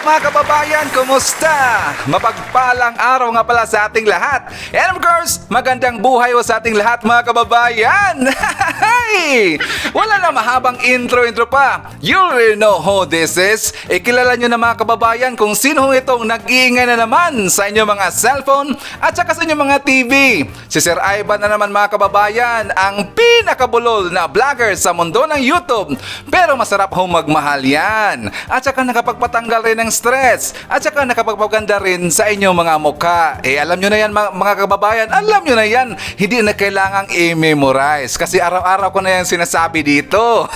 mga kababayan? Kumusta? Mapagpalang araw nga pala sa ating lahat. And of course, magandang buhay o sa ating lahat mga kababayan. Wala na mahabang intro pa. You already know who this is. Kilala nyo na mga kababayan kung sino itong nag-iingay na naman sa inyong mga cellphone at saka sa inyong mga TV. Si Sir Ivan na naman mga kababayan, ang pinakabulol na vlogger sa mundo ng YouTube. Pero masarap ho magmahal yan. At saka nakapagpatanggal rin ng stress. At saka nakapagpaganda rin sa inyong mga mukha. Alam nyo na yan mga kababayan. Alam nyo na yan. Hindi na kailangang i-memorize. Kasi araw-araw ko na yan sinasabi dito.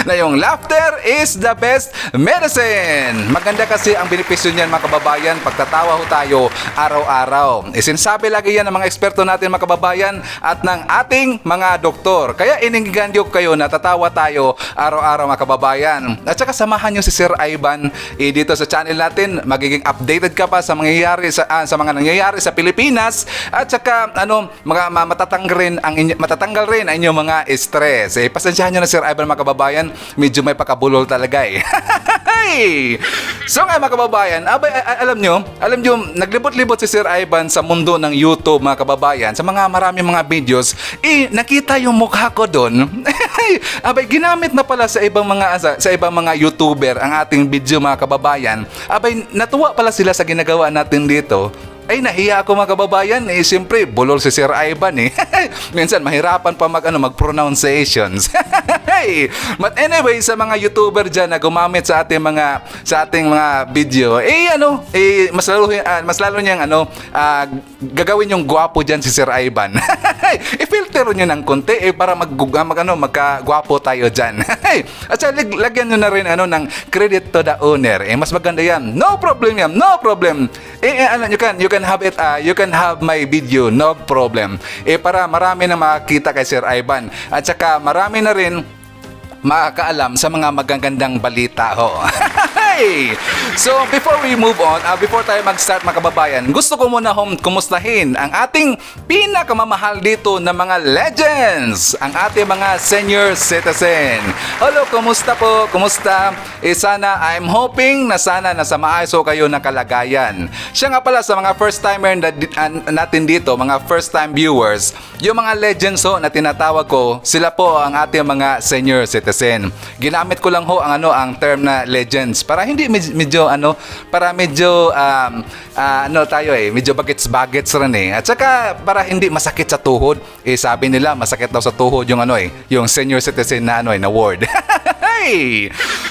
Na yung laughter is the best medicine. Maganda kasi ang benepisyo niyan mga kababayan. Pagtatawa ho tayo araw-araw. Sinasabi lagi yan ng mga eksperto natin mga kababayan at ng ating mga doktor. Kaya iningganyo kayo na tatawa tayo araw-araw mga kababayan. At saka samahan nyo si Sir Ivan dito sa channel natin. Magiging updated ka pa sa mangyayari sa mga nangyayari sa Pilipinas. At saka matatanggal rin ang inyong mga stress. Pasensyahan nyo na Sir Ivan mga kababayan. Medyo may pakabulol talaga So nga mga kababayan, alam nyo, naglibot-libot si Sir Ivan sa mundo ng YouTube mga kababayan. Sa maraming mga videos, nakita yung mukha ko doon. Ginamit na pala sa ibang mga YouTuber ang ating video mga kababayan. Natuwa pala sila sa ginagawa natin dito. Nahiya ako mga kababayan. Siyempre, bulol si Sir Ivan Minsan, mahirapan pa mag-pronunciations. But anyway, sa mga YouTuber dyan na gumamit sa ating mga video, mas lalo niyang gagawin yung gwapo dyan si Sir Ivan. I-filter nyo ng konti para magka-gwapo tayo dyan. At saka lagyan nyo na rin ng credit to the owner. Mas maganda yan. No problem yan. No problem. You can have my video, no problem. Para marami na makakita kay Sir Ivan. At saka marami na rin makakaalam sa mga magagandang balita ho. So before we move on, before tayo mag-start mga kababayan, gusto ko muna kumustahin ang ating pinakamamahal dito na mga legends, ang ating mga senior citizen. Hello, kumusta po? Kumusta? Sana I'm hoping na sana nasa maayos kayo na kalagayan. Siya nga pala sa mga first timer natin dito, mga first time viewers, yung mga legends na tinatawag ko, sila po ang ating mga senior citizen. Ginamit ko lang ang term na legends para hindi medyo medyo bagets rin At saka para hindi masakit sa tuhod. Sabi nila masakit daw sa tuhod yung senior citizen na word.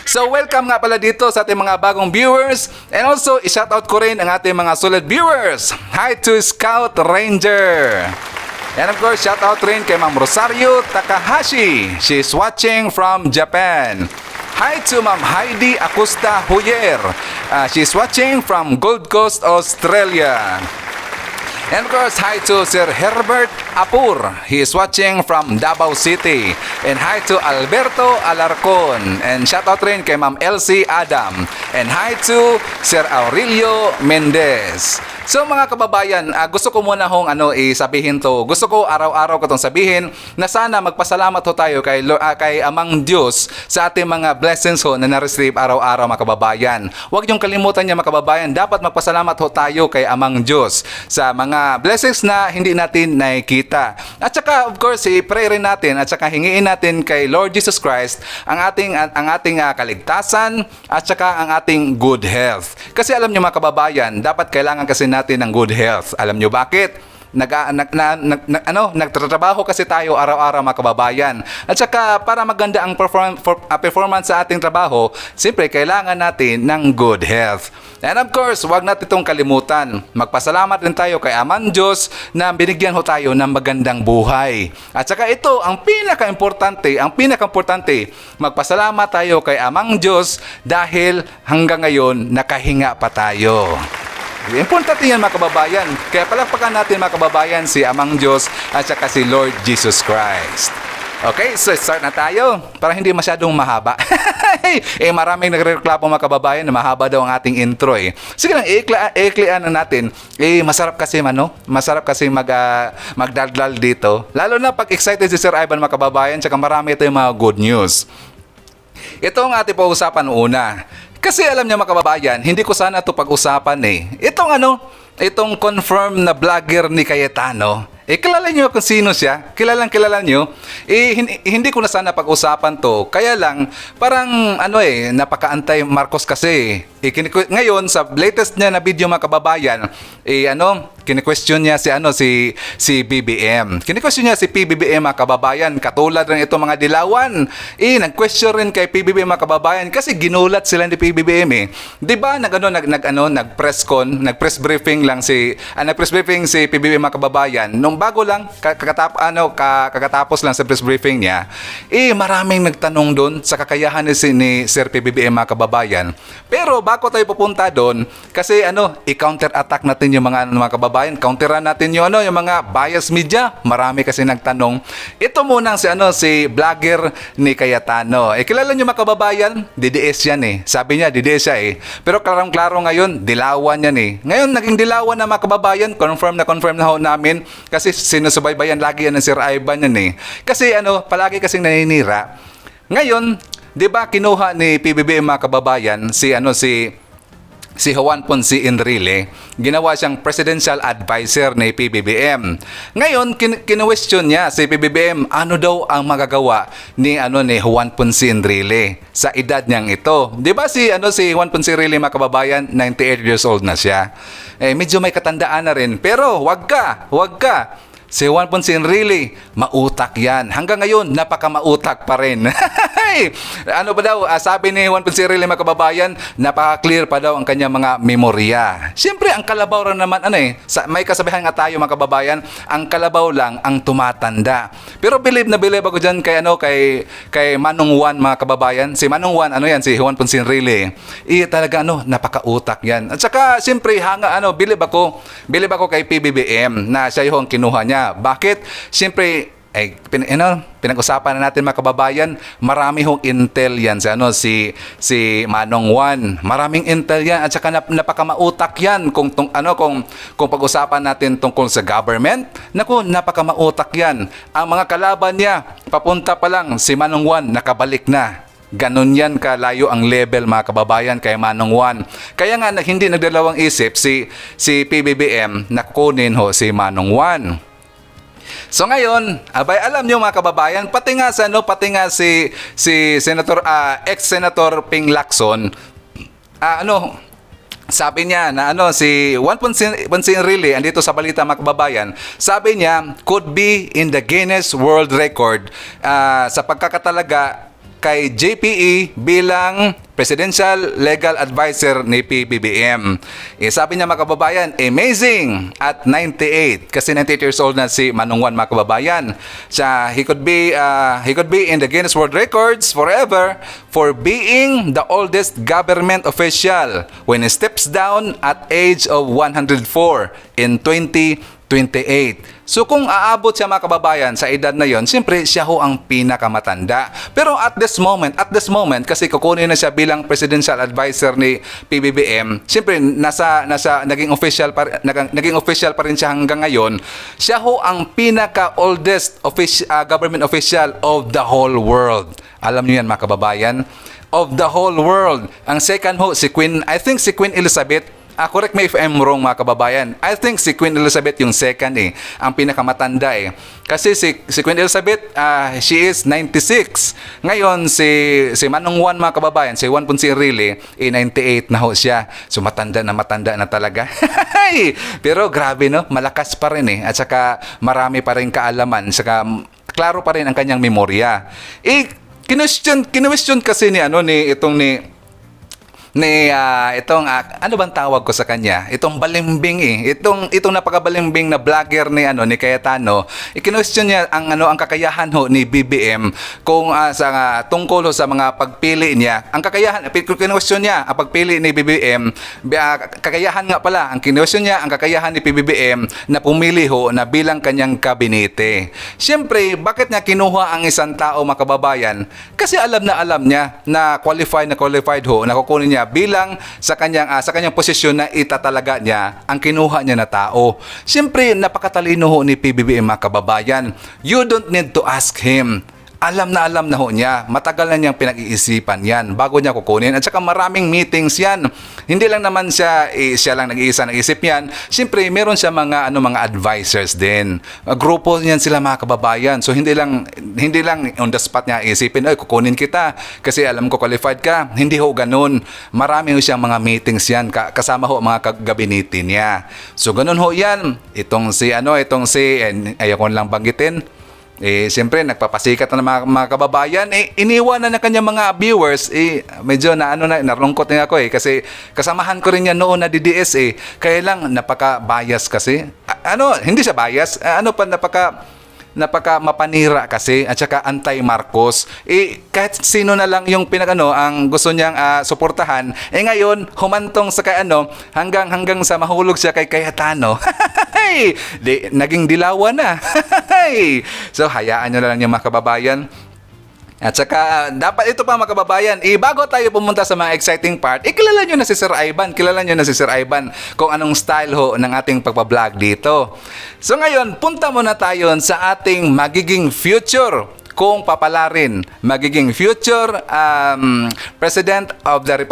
So welcome nga pala dito sa ating mga bagong viewers, and also i-shoutout ko rin ang ating mga solid viewers. Hi to Scout Ranger. And of course, shout out rin kay Ma'am Rosario Takahashi. She's watching from Japan. Hi to Ma'am Heidi Acosta Huyer. She's watching from Gold Coast, Australia. And of course, hi to Sir Herbert Apur. He is watching from Davao City. And hi to Alberto Alarcon. And shout out rin kay Ma'am Elsie Adam. And hi to Sir Aurelio Mendez. So mga kababayan, gusto ko muna sabihin to. Gusto ko araw-araw ko itong sabihin na sana magpasalamat tayo kay Amang Diyos sa ating mga blessings na na-receive araw-araw mga kababayan. Huwag niyong kalimutan niya mga kababayan, dapat magpasalamat tayo kay Amang Diyos sa mga blessings na hindi natin nakikita. At saka of course, i-pray rin natin at saka hingiin natin kay Lord Jesus Christ ang ating kaligtasan at saka ang ating good health. Kasi alam niyo mga kababayan, dapat kailangan kasi natin ng good health. Alam nyo bakit? Nagtatrabaho kasi tayo araw-araw mga kababayan. At saka para maganda ang performance sa ating trabaho, siyempre kailangan natin ng good health. And of course, wag natin itong kalimutan. Magpasalamat din tayo kay Amang Diyos na binigyan tayo ng magandang buhay. At saka ito, ang pinaka-importante, magpasalamat tayo kay Amang Diyos dahil hanggang ngayon nakahinga pa tayo. Importante yan mga kababayan. Kaya palakpakan natin mga kababayan si Amang Diyos at saka si Lord Jesus Christ. Okay, so start na tayo para hindi masyadong mahaba. Maraming nagreklamo mga kababayan na mahaba daw ang ating intro Sige lang, iklian na natin. Masarap kasi magdaldal dito. Lalo na pag excited si Sir Ivan mga kababayan, tsaka marami ito yung mga good news. Ito ang ating pag-usapan una. Kasi alam niya mga kababayan, hindi ko sana ito pag-usapan eh. Itong confirm na vlogger ni Cayetano, kilala niyo kung sino siya? Kilala niyo? Hindi ko na sana pag-usapan to. Kaya lang, parang napaka-antay Marcos kasi. Ngayon, sa latest niya na video mga kababayan, kini-question niya si BBM. Kini-question niya si PBBM mga kababayan. Katulad rin itong mga dilawan. Nag-question rin kay PBBM mga kababayan kasi ginulat sila ni PBBM eh. 'Di ba nag-press briefing lang nag-press briefing si PBBM mga kababayan. Nung bago lang kakatapos lang sa press briefing niya, maraming nagtanong doon sa kakayahan ni Sir PBBM mga kababayan. Pero bago tayo pupunta doon, kasi i-counter attack natin yung mga kababayan, counteran natin yung mga bias media. Marami kasi nagtanong. Ito muna si vlogger ni Cayetano. Kilala niyo mga kababayan, DDS yan eh. Sabi niya DDS siya eh. Pero klarong-klaro ngayon, dilawan yan eh. Ngayon naging dilawan na mga kababayan, confirm na ho namin kasi sinusubaybayan lagi yan ng Sir Ivan yan eh. Kasi palagi kasing naninira. Ngayon, 'di ba kinuha ni PBBM mga kababayan si Juan Ponce Enrile, ginawa siyang presidential advisor ni PBBM. Ngayon, kinu-question niya si PBBM, ano daw ang magagawa ni Juan Ponce Enrile sa edad niyang ito. 'Di ba si Juan Ponce Enrile mga kababayan, 98 years old na siya. Medyo may katandaan na rin, pero wag ka. Si Juan Ponce Enrile, mautak yan. Hanggang ngayon, napaka-mautak pa rin. Ano ba daw, sabi ni Juan Ponce Enrile mga kababayan, napaka-clear pa daw ang kanyang mga memorya. Siyempre, ang kalabaw rin naman, may kasabihan nga tayo mga kababayan, ang kalabaw lang ang tumatanda. Pero believe ako dyan kay Manong Juan mga kababayan. Si Manong Juan, si Juan Ponce Enrile. Talaga, napaka-utak yan. At saka, siyempre, believe ako kay PBBM na siya yung kinuha niya. Bakit? Siyempre, pinag-usapan na natin mga kababayan, marami hong intel yan si Manong Juan. Maraming intel yan at saka napakamautak yan kung pag-usapan natin tungkol sa government. Napakamautak yan. Ang mga kalaban niya, papunta pa lang si Manong Juan, nakabalik na. Ganon yan kalayo ang level mga kababayan kay Manong Juan. Kaya nga hindi nagdalawang isip si PBBM na kunin si Manong Juan. So ngayon, alam niyo mga kababayan, pati nga si Senator ex-Senator Ping Lacson, sabi niya na si Juan Ponce Enrile, andito sa balita mga kababayan, sabi niya could be in the Guinness World Record sa pagkakatalaga kay JPE bilang Presidential Legal Advisor ni PBBM. Sabi niya mga kababayan, amazing at 98 kasi 98 years old na si Manong Juan mga kababayan. He could be in the Guinness World Records forever for being the oldest government official when he steps down at age of 104 in 2028. So kung aabot siya mga kababayan sa edad na yon, siyempre siya ho ang pinakamatanda. Pero at this moment, kasi kukunin na siya bilang presidential advisor ni PBBM, siyempre naging official pa rin siya hanggang ngayon. Siya ho ang pinaka-oldest government official of the whole world. Alam niyo yan mga kababayan? Of the whole world. Ang second ho, si Queen Elizabeth. Correct me if I'm wrong mga kababayan. I think si Queen Elizabeth yung second ang pinakamatanda Kasi si Queen Elizabeth, she is 96. Ngayon si Manong Juan mga kababayan, si Juan Ponce Enrile, 98 na ho siya. So matanda na talaga. Pero grabe malakas pa rin At saka marami pa rin kaalaman. Saka klaro pa rin ang kanyang memorya. Kinwestiyon kasi itong ano bang tawag ko sa kanya? Itong balimbing Itong napakabalimbing na vlogger ni Cayetano. Ikinwestiyon niya ang kakayahan ni BBM kung tungkol sa mga pagpili niya. Ang kakayahan, kinwestiyon niya ang pagpili ni BBM, kakayahan nga pala, ang kinwestiyon niya ang kakayahan ni PBBM na pumili na bilang kanyang kabinete. Siyempre, bakit niya kinuha ang isang tao mga kababayan? Kasi alam niya na qualified na kukunin niya bilang sa kanyang posisyon na itatalaga niya ang kinuha niya na tao. Siyempre, napakatalino ni PBBM mga kababayan. You don't need to ask him. alam na ho niya. Matagal na niyang pinag-iisipan yan bago niya kukunin. At saka maraming meetings yan. Hindi lang naman siya lang nag-iisa nag-isip yan. Siyempre, meron siya mga advisors din. Grupo niyan sila mga kababayan. So, hindi lang on the spot niya isipin, ay, kukunin kita kasi alam ko qualified ka. Hindi ho ganun. Marami ho siyang mga meetings yan. Kasama ho mga gabinete niya. So, ganun ho yan. Itong si, ayaw ko lang banggitin. Siyempre, nagpapasikat na mga kababayan. Iniwan na kanyang mga viewers. Medyo narungkot na ako kasi kasamahan ko rin yan noon na DDS Kaya lang, napaka-bias kasi. Hindi siya bias. Napaka mapanira kasi at saka anti-Marcos. Kahit sino na lang yung ang gusto niyang suportahan, ngayon humantong sa hanggang sa mahulog siya kay Cayetano. Naging dilawan na. So hayaan niyo na lang yung mga kababayan. At saka, dapat ito pa mga kababayan, bago tayo pumunta sa mga exciting part, kilala nyo na si Sir Ivan. Kilala nyo na si Sir Ivan kung anong style ho ng ating pagpa-vlog dito. So ngayon, punta muna tayo sa ating magiging future kung papalarin, magiging future president of the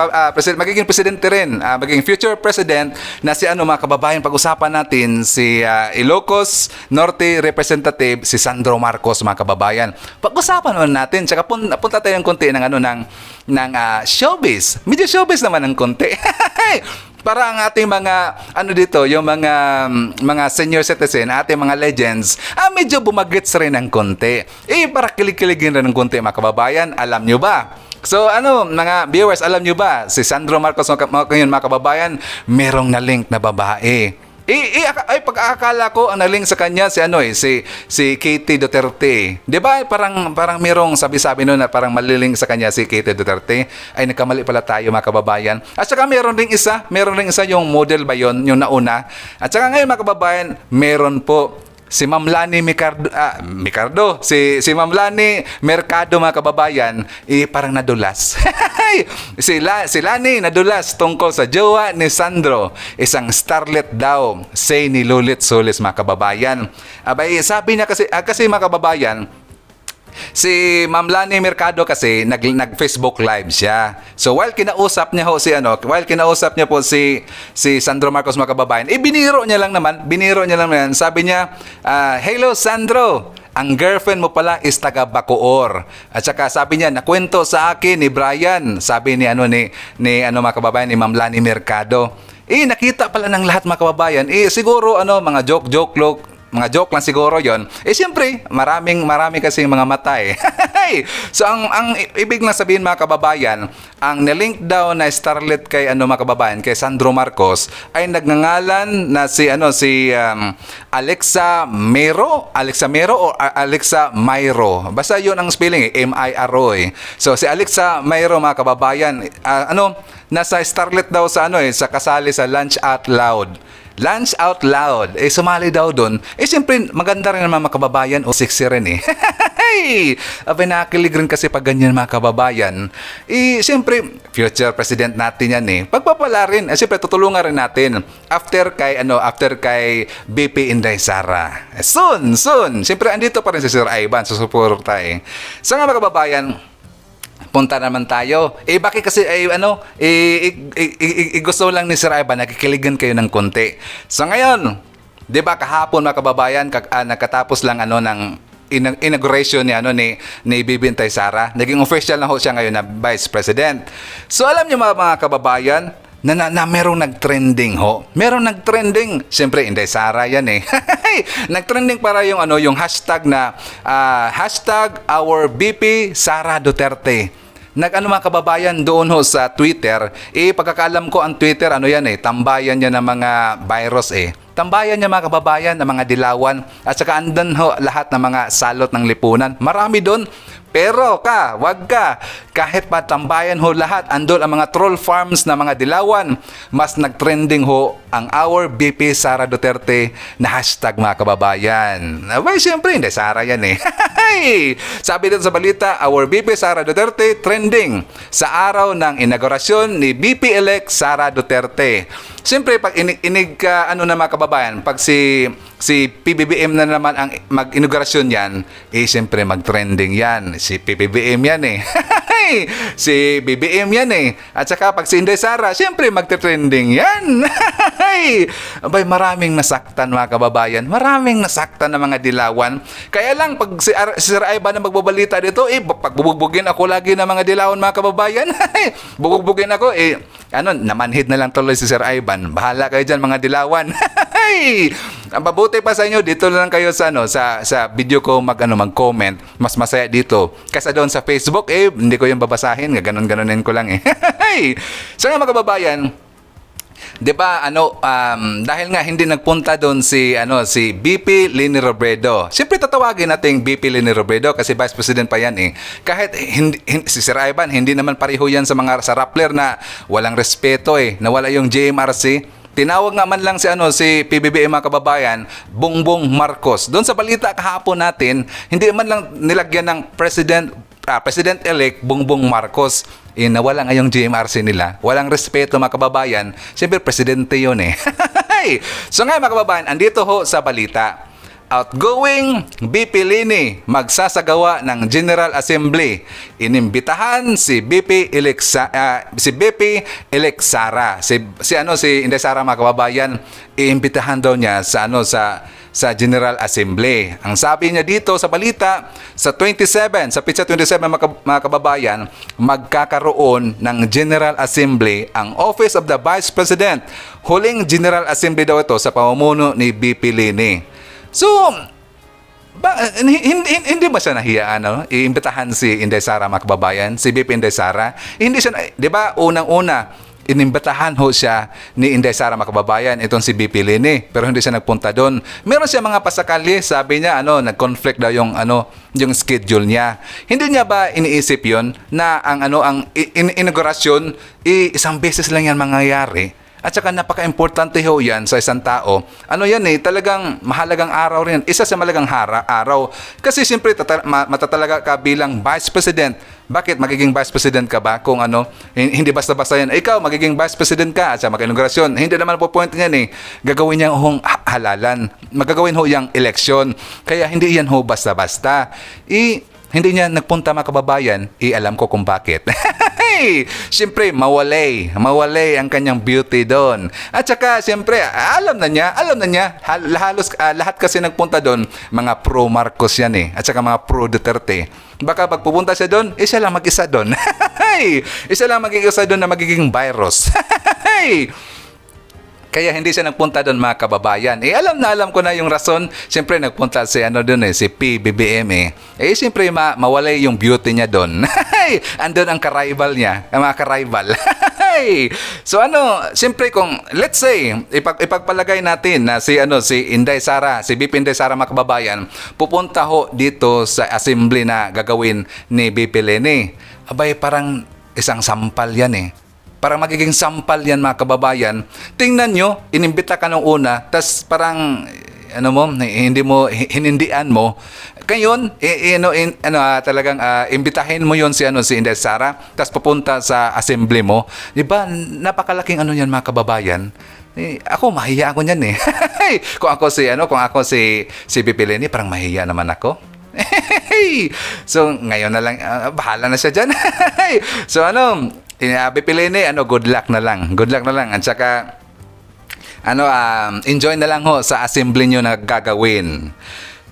magiging presidente rin, magiging future president na si mga kababayan, pag-usapan natin si Ilocos Norte Representative si Sandro Marcos mga kababayan. Pag-usapan natin, tsaka punta tayo ng konti ng showbiz. Medyo showbiz naman ng konti. Para ang ating yung mga senior citizen, ating mga legends, medyo bumagets rin ng konti. Para kilig-kiligin rin ng konti mga kababayan, alam nyo ba? So mga viewers, alam nyo ba, si Sandro Marcos ngayon mga kababayan, merong na-link na babae. Pag-aakala ko ang naling sa kanya si Katie Duterte. 'Di ba? Parang merong sabi-sabi noon na parang maliling sa kanya si Katie Duterte. Ay nagkamali pala tayo mga kababayan. At saka meron ring isa yung model ba yon, yung nauna. At saka ngayon mga kababayan, meron po si Ma'am Lani si Ma'am Lani Mercado mga kababayan, parang nadulas. si Lani nadulas tungkol sa jowa ni Sandro, isang starlet daw, say ni Lulit Solis mga kababayan. Sabi niya kasi mga kababayan, si Ma'am Lani Mercado kasi nag-Facebook live siya. So while kinausap niya po si Sandro Marcos mga kababayan, biniro niya lang naman, sabi niya, hello Sandro, ang girlfriend mo pala is taga Bacoor. At saka sabi niya, nakwento sa akin ni Brian, sabi ni mga kababayan, ni Ma'am Lani Mercado. Nakita pala ng lahat mga kababayan. Siguro mga joke lang siguro yon. Siyempre, marami kasing mga mata So, ang ibig lang sabihin mga kababayan, ang nilink daw na starlet kay mga kababayan, kay Sandro Marcos, ay nagngangalan na si Alexa Mero o Alexa Mayro. Basta yun ang spelling M-I-R-O So, si Alexa Mayro mga kababayan, nasa starlet daw sa sa kasali sa Lunch Out Loud. Sumali daw doon. Siyempre, maganda rin naman mga kababayan. Sexy rin nakilig rin kasi pag ganyan mga kababayan. Siyempre, future president natin yan Pagpapala rin. Siyempre, tutulungan rin natin. After kay BP Inday Sara. Soon. Siyempre, andito pa rin si Sir Ivan sa suporta So nga mga kababayan, punta naman tayo. Bakit kasi gusto lang ni Sir Ivan nakikiligan kayo ng konti. So ngayon, 'di ba kahapon mga kababayan, nakatapos lang ng inauguration ni Bibi Inday Sara. Naging official na ho siya ngayon na Vice President. So alam niyo mga kababayan, na merong nag-trending ho. Merong nag-trending. Siyempre, Inday Sara yan Nag-trending para yung hashtag na hashtag our BP Sara Duterte. Mga kababayan doon ho sa Twitter. Pagkakaalam ko ang Twitter, tambayan niya ng mga virus Tambayan niya mga kababayan ng mga dilawan. At saka andan ho lahat ng mga salot ng lipunan. Marami doon. Pero wag ka. Kahit pa tambayan ho lahat, andol ang mga troll farms na mga dilawan. Mas nag-trending ho ang our BP Sara Duterte na hashtag mga kababayan. Siyempre, hindi Sara yan Sabi dito sa balita, our BP Sara Duterte trending sa araw ng inaugurasyon ni BP-elect Sara Duterte. Siyempre, pag mga kababayan, pag si si PBBM na naman ang mag-inaugurasyon yan, eh siyempre mag-trending yan. Si PBBM yan eh. Si BBM yan eh. At saka pag si Inday Sara, siyempre magte-trending yan. Abay, maraming nasaktan mga kababayan. Maraming nasaktan na mga dilawan. Kaya lang, pag si Sir Ivan na magbabalita dito, pagbubugbugin ako lagi ng mga dilawan mga kababayan. Bubugbugin ako, namanhid na lang tuloy si Sir Ivan. Bahala kayo dyan mga dilawan. Ang mabuti pa sa inyo, dito lang kayo sa video ko mag-comment. Mas masaya dito. Kasi doon sa Facebook, hindi ko yung babasahin. Ganon-ganonin ko lang eh. So nga mga kababayan, 'di ba dahil nga hindi nagpunta doon si BP Leni Robredo. Siyempre tatawagin natin BP Leni Robredo kasi Vice President pa yan eh. Kahit si Sir Ivan hindi naman pareho yan sa Rappler na walang respeto eh, nawala yung JMRC. Tinawag nga man lang si PBBM mga kababayan, Bongbong Marcos. Doon sa balita kahapon natin, hindi man lang nilagyan ng President-elect Bongbong Marcos. Nawala nga yung GMRC nila. Walang respeto mga kababayan. Siyempre, presidente yun eh. So nga mga kababayan, andito ho sa balita. Outgoing BP Leni magsasagawa ng General Assembly. Inimbitahan si BP Elect Sara. Si Inday Sara mga kababayan, iimbitahan daw niya sa General Assembly. Ang sabi niya dito sa balita, sa pitsa 27 mga kababayan, magkakaroon ng General Assembly ang Office of the Vice President. Huling General Assembly daw ito sa pamumuno ni BP Leni. So, hindi ba siya nahiya iimbitahan si Inday Sara mga kababayan, si BP Inday Sara? Hindi siya, 'di ba? Unang-una, inimbitahan ho siya ni Inday Sara mga kababayan, itong si BP Leni, pero hindi siya nagpunta doon. Meron siya mga pasakali, sabi niya nag-conflict daw yung schedule niya. Hindi niya ba iniisip 'yon na ang inaugurasyon isang beses lang yan mangyayari? At saka napaka-importante ho yan sa isang tao. Talagang mahalagang araw rin. Isa sa mahalagang araw. Kasi siyempre matatalaga ka bilang Vice President. Bakit magiging Vice President ka ba kung hindi basta-basta yan. Ikaw magiging Vice President ka at sa mag-inaugurasyon. Hindi naman po point yan eh. Gagawin niya hong halalan. Magagawin ho yung eleksyon. Kaya hindi yan ho basta-basta. Hindi niya nagpunta mga kababayan. Alam ko kung bakit. Siyempre, mawalay ang kanyang beauty doon. At saka, siyempre, alam na niya, lahat kasi nagpunta doon, mga pro-Marcos yan eh. At saka mga pro-Duterte. Baka pag pupunta siya doon, siya lang mag-isa doon. Isa lang mag-isa doon na magiging virus. Kaya hindi siya nagpunta doon mga kababayan. Alam ko na yung rason. Siyempre nagpunta si si PBBM siyempre mawalay yung beauty niya doon. Andun ang ka-rival niya, ang mga ka-rival. So siyempre kung let's say ipagpalagay natin na si Inday Sara, si BP Inday Sara mga kababayan, pupunta ho dito sa assembly na gagawin ni BP Leni. Abay parang isang sampal yan eh. Parang magiging sampal yan mga kababayan. Tingnan nyo, inimbita ka nung una, tas parang, hinindian mo. Ngayon, talagang imbitahin mo yon si Inday Sara, tas pupunta sa assembly mo. Diba, napakalaking yan mga kababayan. Ako, mahiya ako niyan eh. Kung ako si BP Leni, parang mahiya naman ako. So, ngayon na lang, bahala na siya dyan. So, BP Leni, good luck na lang. Good luck na lang. At saka, enjoy na lang ho sa assembly nyo na gagawin.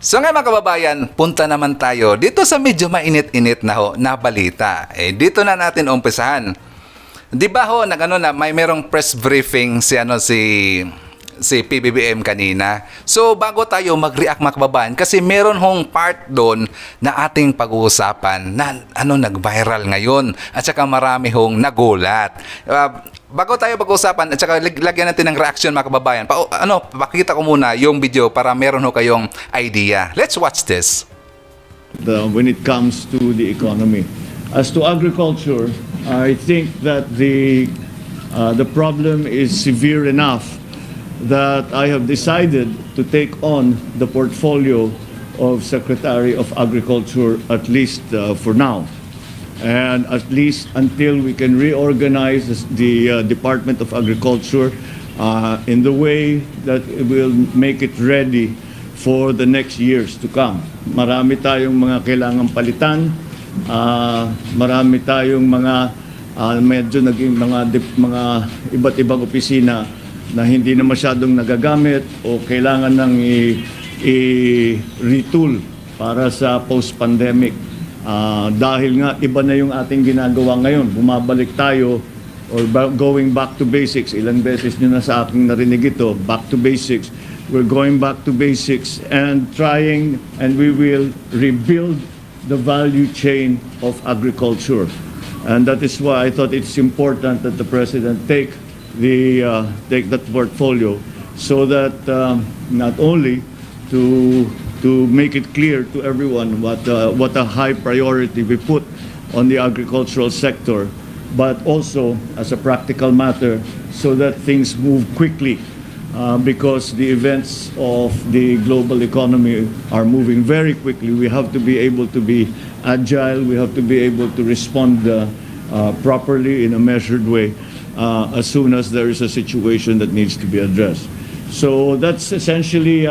So ngayon mga kababayan, punta naman tayo dito sa medyo mainit-init na balita. Dito na natin umpisahan. Di ba ho, may merong press briefing si PBBM kanina. So, bago tayo mag-react mga kababayan, kasi meron hong part doon na ating pag-uusapan na nag-viral ngayon at saka marami hong nagulat. Bago tayo pag-uusapan at saka lagyan natin ng reaction mga kababayan, pakita ko muna yung video para meron ho kayong idea. Let's watch this. When it comes to the economy. As to agriculture, I think that the problem is severe enough that I have decided to take on the portfolio of Secretary of Agriculture, at least for now. And at least until we can reorganize the Department of Agriculture in the way that it will make it ready for the next years to come. Marami tayong mga kailangang palitan, marami tayong mga medyo naging mga iba't ibang opisina na hindi na masyadong nagagamit o kailangan ng i-retool para sa post-pandemic. Dahil nga iba na yung ating ginagawa ngayon, bumabalik tayo or going back to basics. Ilang beses nyo na sa aking narinig ito, back to basics. We're going back to basics and trying, and we will rebuild the value chain of agriculture. And that is why I thought it's important that the President take that portfolio so that not only to make it clear to everyone what a high priority we put on the agricultural sector, but also as a practical matter so that things move quickly because the events of the global economy are moving very quickly. We have to be able to be agile. We have to be able to respond properly in a measured way as soon as there is a situation that needs to be addressed. So that's essentially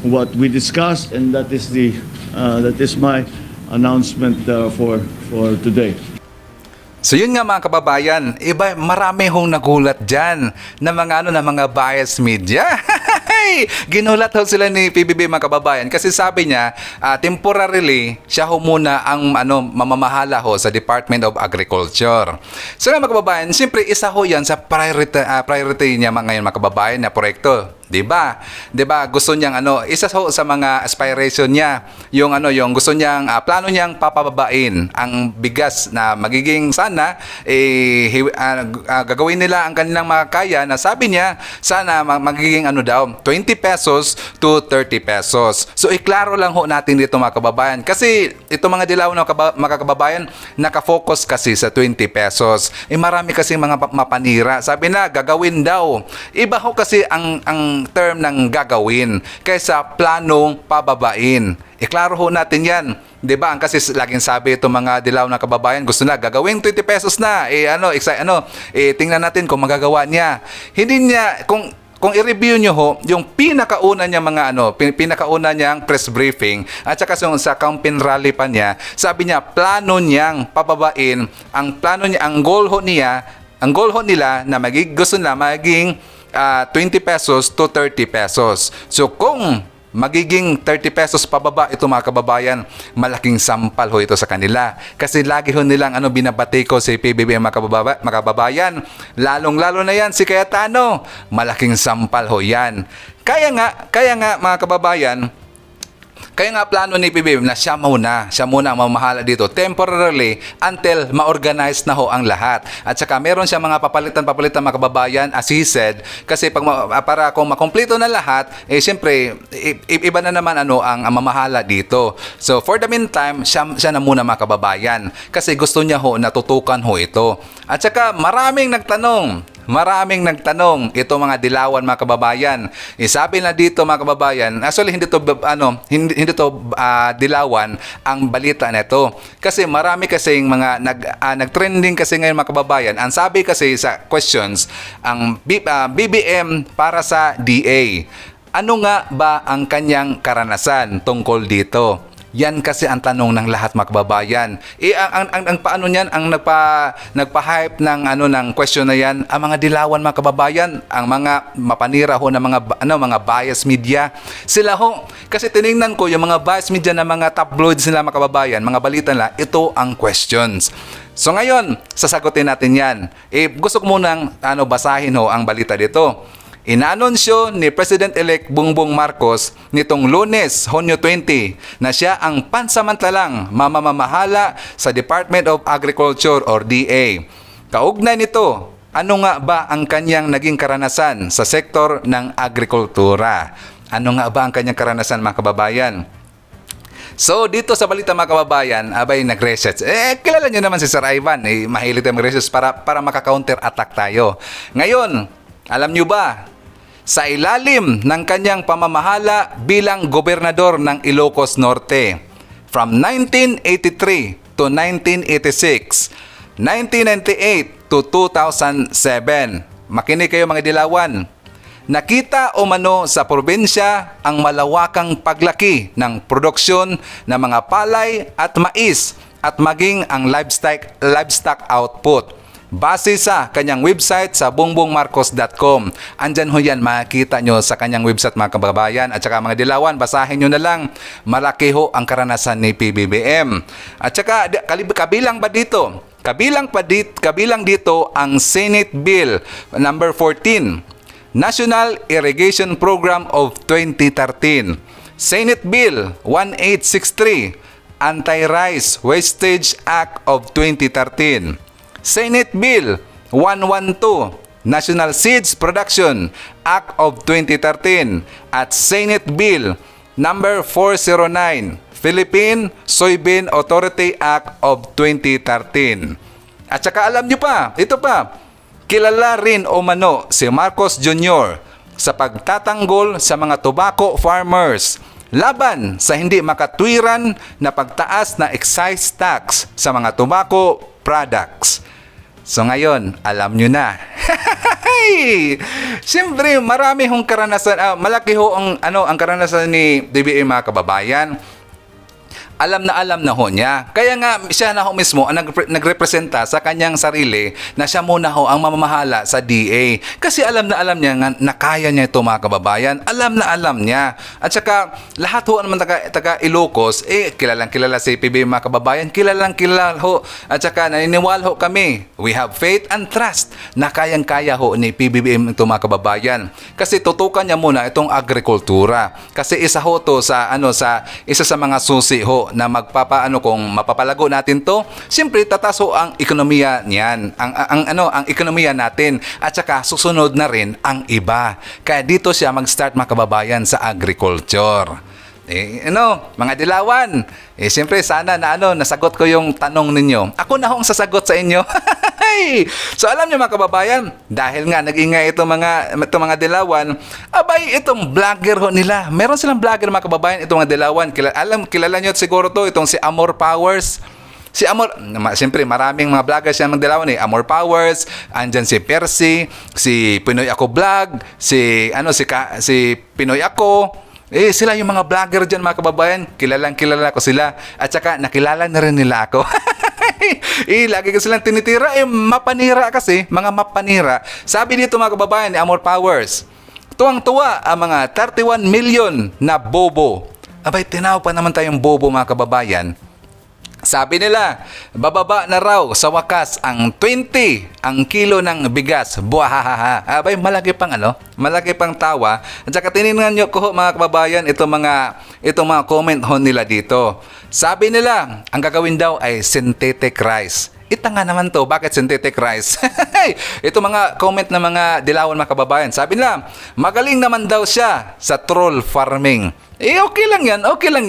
what we discussed, and that is my announcement for today. So yun nga mga kababayan, marami hong nagulat dyan na mga bias media. Ginulat ho sila ni PBB mga kababayan kasi sabi niya temporarily siya ho muna ang mamamahala ho sa Department of Agriculture. So mga kababayan, siyempre isa ho yan sa priority niya ngayon mga kababayan na proyekto. Diba? Gusto niyang isa sa mga aspiration niya, yung gusto niyang plano niyang papababain ang bigas na magiging sana gagawin nila ang kanilang makakaya na sabi niya sana magiging 20 pesos to 30 pesos. So iklaro lang ho natin dito mga kababayan kasi ito mga dilaw na mga kababayan nakafocus kasi sa 20 pesos. Marami kasi mga mapanira. Sabi na gagawin daw. Iba ho kasi ang term ng gagawin kaysa planong pababain. Iklaro ho natin yan. Diba? Ang kasi laging sabi itong mga dilaw na kababayan, gusto na gagawin 20 pesos na. Tingnan natin kung magagawa niya. Hindi niya, kung i-review nyo ho, yung pinakauna niya pinakauna niyang press briefing at saka sa campaign rally pa niya, sabi niya, plano niyang pababain, ang goal ho nila na gusto na maging 20 pesos to 30 pesos. So kung magiging 30 pesos pababa ito mga kababayan, malaking sampal ho ito sa kanila. Kasi lagi ho nilang binabati ko si PBB mga kababayan. Lalong-lalo na yan si Cayetano. Malaking sampal ho yan. Kaya nga mga kababayan, kaya nga plano ni PBB na siya muna ang mamahala dito temporarily until ma-organize na ho ang lahat. At saka meron siya mga papalitan mga kababayan as he said kasi para kung makumpleto na lahat siyempre iba na naman ang mamahala dito. So for the meantime siya na muna mga kababayan kasi gusto niya ho natutukan ho ito. At saka maraming nagtanong ito mga dilawan mga kababayan. Sabi na dito mga kababayan, actually hindi to dilawan ang balita nito. Kasi marami kasing mga nagtrending kasi ngayon mga kababayan. Ang sabi kasi sa questions, ang BBM para sa DA. Ano nga ba ang kanyang karanasan tungkol dito? Yan kasi ang tanong ng lahat mga kababayan. Ang paano niyan ang nagpa-hype ng question na yan, ang mga dilawan mga kababayan, ang mga mapanira ho ng mga bias media. Sila ho kasi tiningnan ko yung mga bias media na mga tabloids nila mga kababayan, mga balita nila, ito ang questions. So ngayon, sasagutin natin yan. Gusto ko munang basahin ho ang balita dito. Inanunsyo ni President-elect Bongbong Marcos nitong Lunes, Hunyo 20, na siya ang pansamantalang mamamahala sa Department of Agriculture or DA. Kaugnay nito, ano nga ba ang kanyang naging karanasan sa sektor ng agrikultura? Ano nga ba ang kanyang karanasan mga kababayan? So, dito sa balita mga kababayan, nag-research. Kilala nyo naman si Sir Ivan. Mahilig tayo mag-research para maka-counter attack tayo. Ngayon, alam nyo ba, sa ilalim ng kanyang pamamahala bilang gobernador ng Ilocos Norte, from 1983 to 1986, 1998 to 2007. Makinig kayo mga dilawan. Nakita umano sa probinsya ang malawakang paglaki ng produksyon ng mga palay at mais at maging ang livestock output. Base sa kanyang website sa bongbongmarcos.com. Andyan ho yan, makikita nyo sa kanyang website mga kababayan. At saka mga dilawan, basahin nyo na lang. Malaki ho ang karanasan ni PBBM. At saka kabilang ba dito? Kabilang dito ang Senate Bill number 14, National Irrigation Program of 2013. Senate Bill 1863, Anti-Rice Wastage Act of 2013. Senate Bill 112, National Seeds Production Act of 2013 at Senate Bill number 409, Philippine Soybean Authority Act of 2013. At saka alam nyo pa, ito pa, kilala rin umano si Marcos Jr. sa pagtatanggol sa mga tobacco farmers laban sa hindi makatwiran na pagtaas na excise tax sa mga tobacco products. So ngayon, alam nyo na. Siyempre, marami hong karanasan, malaki ho ang karanasan ni DBM mga kababayan. Alam na ho niya. Kaya nga siya na ho mismo ang nagrepresenta sa kanyang sarili na siya muna ho ang mamamahala sa DA. Kasi alam niya nga na kaya niya ito mga kababayan. Alam niya. At saka lahat ho naman taga Ilocos, kilalang kilala si PBBM mga kababayan. Kilalang kilala ho. At saka naniniwala ho kami. We have faith and trust na kayang-kaya ho ni PBBM ito mga kababayan. Kasi tutukan niya muna itong agrikultura. Kasi isa ho to sa isa sa mga susi ho na kung mapapalago natin to, siyempre tataso ang ekonomiya niyan, ang ekonomiya natin at saka susunod na rin ang iba. Kaya dito siya mag-start mga kababayan sa agriculture. Mga dilawan, siyempre sana na nasagot ko yung tanong ninyo. Ako na hong sasagot sa inyo. So alam niyo mga kababayan, dahil nga nag-ingay itong mga dilawan, itong vlogger ho nila. Meron silang vlogger mga kababayan, itong mga dilawan. Kilala niyo siguro to, itong si Amor Powers. Si Amor, siyempre maraming mga vlogger siya mga dilawan Amor Powers, andyan si Percy, si Pinoy Ako Vlog, si Pinoy Ako. Sila yung mga vlogger dyan mga kababayan. Kilala ko sila. At saka nakilala na rin nila ako. Lagi ko silang tinitira. Mapanira kasi. Mga mapanira. Sabi dito mga kababayan ni Amor Powers, tuwang-tuwa ang mga 31 million na bobo. Tinaw pa naman tayong bobo mga kababayan. Sabi nila, bababa na raw sa wakas ang 20 ang kilo ng bigas. Buhahaha. Malaki pang tawa. At saka tinignan nyo ko mga kababayan itong mga comment ho nila dito. Sabi nila, ang gagawin daw ay synthetic rice. Ita nga naman to, bakit synthetic rice? Ito mga comment ng mga dilawan mga kababayan. Sabi nila, magaling naman daw siya sa troll farming. Okay lang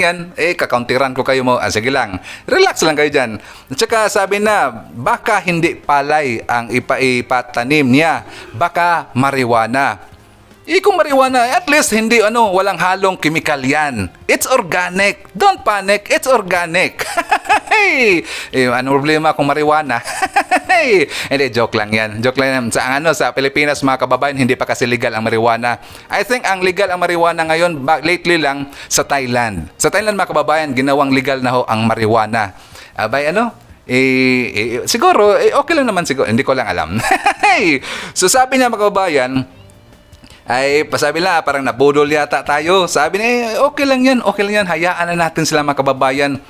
yan. Kakauntiran ko kayo mo. Sige lang. Relax lang kayo dyan. At saka sabi na, baka hindi palay ang ipatanim niya. Baka marijuana. Kung marijuana, at least hindi walang halong chemical yan. It's organic. Don't panic. It's organic. Ano problema kung marijuana? Hindi, joke lang yan. Joke lang yan. Sa Pilipinas, mga kababayan, hindi pa kasi legal ang marijuana. I think ang legal ang marijuana ngayon, lately lang, sa Thailand. Sa Thailand, mga kababayan, ginawang legal na ho ang marijuana. Siguro, okay lang naman siguro. Hindi ko lang alam. So, sabi niya, mga kababayan, pasabi lang, parang nabudol yata tayo. Sabi niya, okay lang yan. Hayaan na natin sila mga kababayan.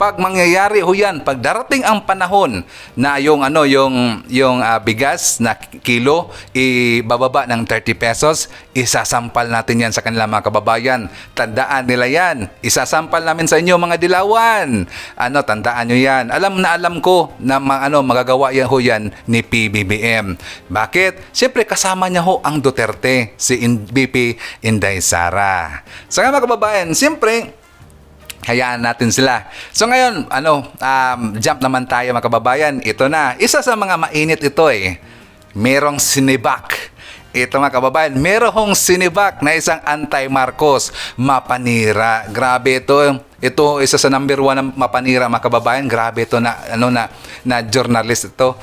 Pag mangyayari ho yan, pag darating ang panahon na yung bigas na kilo ibababa ng 30 pesos, isasampal natin yan sa kanila mga kababayan. Tandaan nila yan. Isasampal namin sa inyo mga dilawan. Tandaan nyo yan. Alam ko na magagawa yan ho yan ni PBBM. Bakit? Siyempre kasama niya ho ang Duterte, si VP Inday Sara. So mga kababayan, siyempre hayaan natin sila. So ngayon, jump naman tayo mga kababayan. Ito na, isa sa mga mainit ito Merong sinibak. Ito mga kababayan, merong sinibak na isang anti-Marcos mapanira. Grabe ito. Ito isa sa number 1 na mapanira mga kababayan. Grabe ito na journalist ito.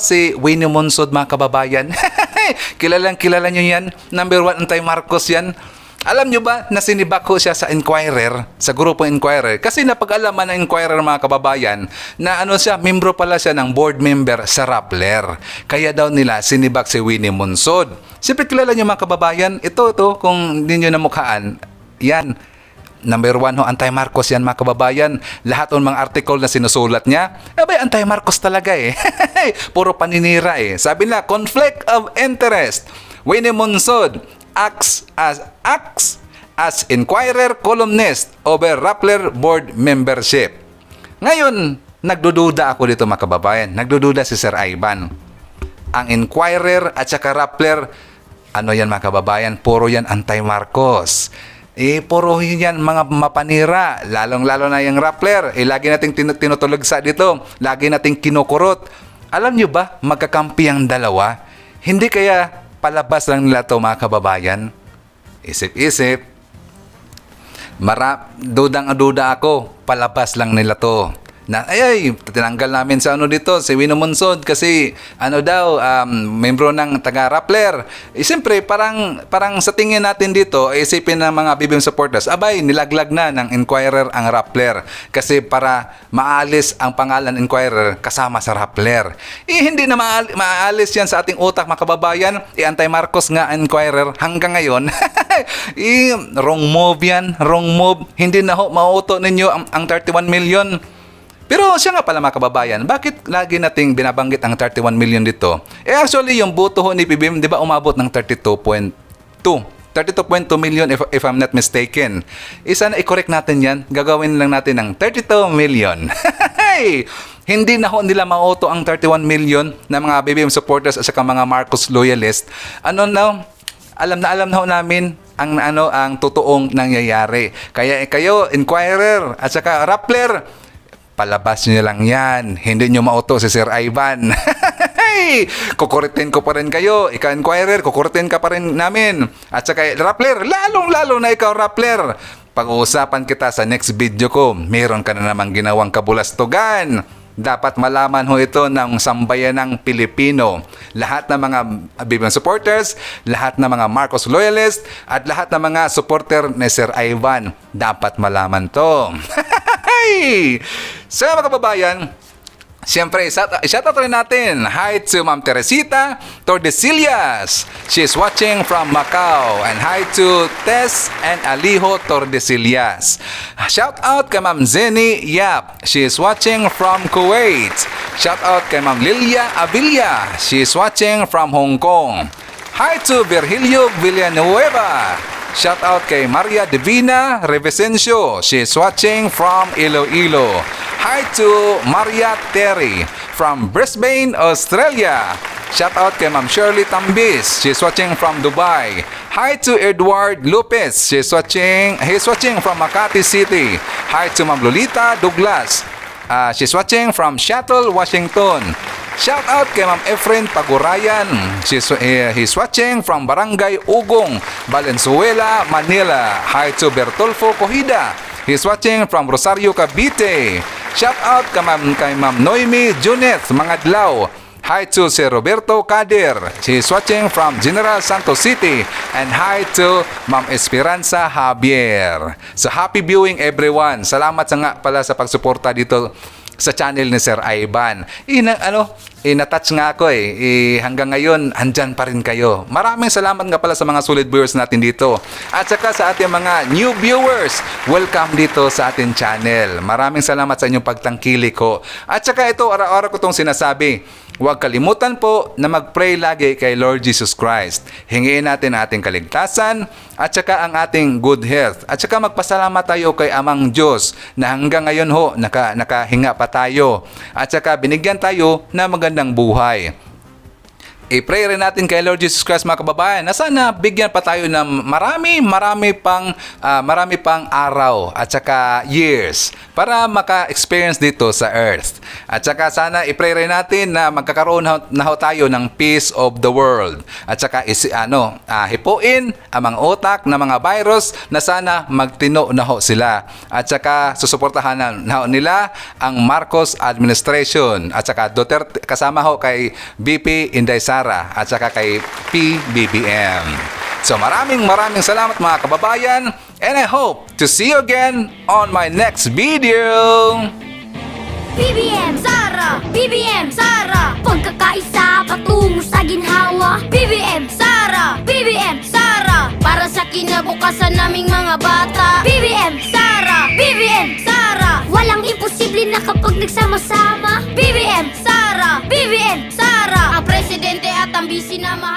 Si Winnie Monsod mga kababayan. Kilala niyo yan. Number 1 anti-Marcos yan. Alam nyo ba na sinibak ko siya sa Inquirer, sa grupo Inquirer? Kasi napag-alaman ng Inquirer mga kababayan na membro pala siya ng board member sa Rappler. Kaya daw nila sinibak si Winnie Monsod. Siyempre kilala nyo mga kababayan, ito kung hindi nyo namukhaan, yan. Number 1 anti-Marcos yan mga kababayan. Lahat ng mga article na sinusulat niya, anti-Marcos talaga eh. Puro paninira eh. Sabi nila, conflict of interest. Winnie Monsod acts as Inquirer columnist over Rappler board membership. Ngayon, nagdududa ako dito mga kababayan. Nagdududa si Sir Ivan. Ang Inquirer at saka Rappler, yan mga kababayan? Puro yan anti-Marcos. Puro yan mga mapanira. Lalong-lalo na yung Rappler. Lagi nating tinutulagsa dito. Lagi nating kinukurot. Alam nyo ba, magkakampi ang dalawa? Hindi kaya palabas lang nila to mga kababayan? Isip-isip. Dudang-duda ako. Palabas lang nila to. Tinanggal namin sa dito, si Winnie Monsod kasi membro ng taga-Rappler. Siyempre, parang sa tingin natin dito, isipin ng mga BBM supporters, nilaglag na ng Inquirer ang Rappler kasi para maalis ang pangalan Inquirer kasama sa Rappler. Hindi na maalis yan sa ating utak mga kababayan. Anti-Marcos nga Inquirer hanggang ngayon. Wrong move yan, wrong move. Hindi na mauto ninyo ang 31 million. Pero siya nga pala mga kababayan, bakit lagi nating binabanggit ang 31 million dito? Actually, yung boto ni PBM, di ba umabot ng 32.2 million if I'm not mistaken. Sana i-correct natin yan. Gagawin lang natin ng 32 million. Hindi na nila mauto ang 31 million na mga BBM supporters at saka mga Marcos loyalists. Alam na namin ang totoong nangyayari. Kaya kayo, Inquirer at saka Rappler, palabas nyo lang yan. Hindi nyo mauto si Sir Ivan. Kukuritin ko pa rin kayo. Ikaw, Inquirer, kukuritin ka pa rin namin. At saka, Rappler, lalong-lalo na ikaw, Rappler. Pag-uusapan kita sa next video ko. Meron ka na namang ginawang kabulastugan. Dapat malaman ho ito ng sambayanang Pilipino. Lahat ng mga BBM supporters, lahat ng mga Marcos loyalists, at lahat ng mga supporter ni Sir Ivan. Dapat malaman to. So mga kababayan, siyempre, shout-out rin natin. Hi to Ma'am Teresita Tordesillas. She's watching from Macau. And hi to Tess and Alijo Tordesillas. Shout-out kay Ma'am Zeni Yap. She's watching from Kuwait. Shout-out kay Ma'am Lilia Abilia. She's watching from Hong Kong. Hi to Virgilio Villanueva. Shout out kay Maria Divina Revesencio. She's watching from Iloilo. Hi to Maria Terry from Brisbane, Australia. Shout out kay Ma'am Shirley Tambis. She's watching from Dubai. Hi to Edward Lopez. He's watching from Makati City. Hi to Ma'am Lolita Douglas. She's watching from Seattle, Washington. Shout out kay Ma'am Efren Pagurayan. He's watching from Barangay Ugong, Valenzuela, Manila. Hi to Bertolfo Cojida. He's watching from Rosario, Cavite. Shout out kay Ma'am Noemi Juneth Mangadlaw. Hi to si Roberto Kader. He's watching from General Santos City. And hi to Ma'am Esperanza Javier. So happy viewing everyone. Salamat nga pala sa pagsuporta dito sa channel ni Sir Ivan. Na-touch nga ako hanggang ngayon, andyan pa rin kayo. Maraming salamat nga pala sa mga solid viewers natin dito. At saka sa ating mga new viewers, welcome dito sa ating channel. Maraming salamat sa inyong pagtangkilik ko. At saka ito, araw-araw ko itong sinasabi. Huwag kalimutan po na mag-pray lagi kay Lord Jesus Christ. Hingiin natin ating kaligtasan at saka ang ating good health. At saka magpasalamat tayo kay Amang Diyos na hanggang ngayon nakahinga pa tayo. At saka binigyan tayo na magandang buhay. I-pray rin natin kay Lord Jesus Christ mga kababayan na sana bigyan pa tayo ng marami pang araw at saka years para maka-experience dito sa earth. At saka sana i-pray rin natin na magkakaroon na ho tayo ng peace of the world. At saka hipuin ang mga utak ng mga virus na sana magtino na ho sila. At saka susuportahan na ho nila ang Marcos administration at saka Duterte, kasama ho kay BP Inday Sara at saka kay PBBM. So maraming salamat mga kababayan, and I hope to see you again on my next video. BBM Sara, BBM Sara, pagkakaisa patungo sa ginhawa. BBM Sara, BBM Sara, para sa kinabukasan naming mga bata. BBM Sara, BBM Sara, walang imposible na kapag nagsama-sama. BBM Sara, BBM Sara, ang presidente at ang bisi na mahal.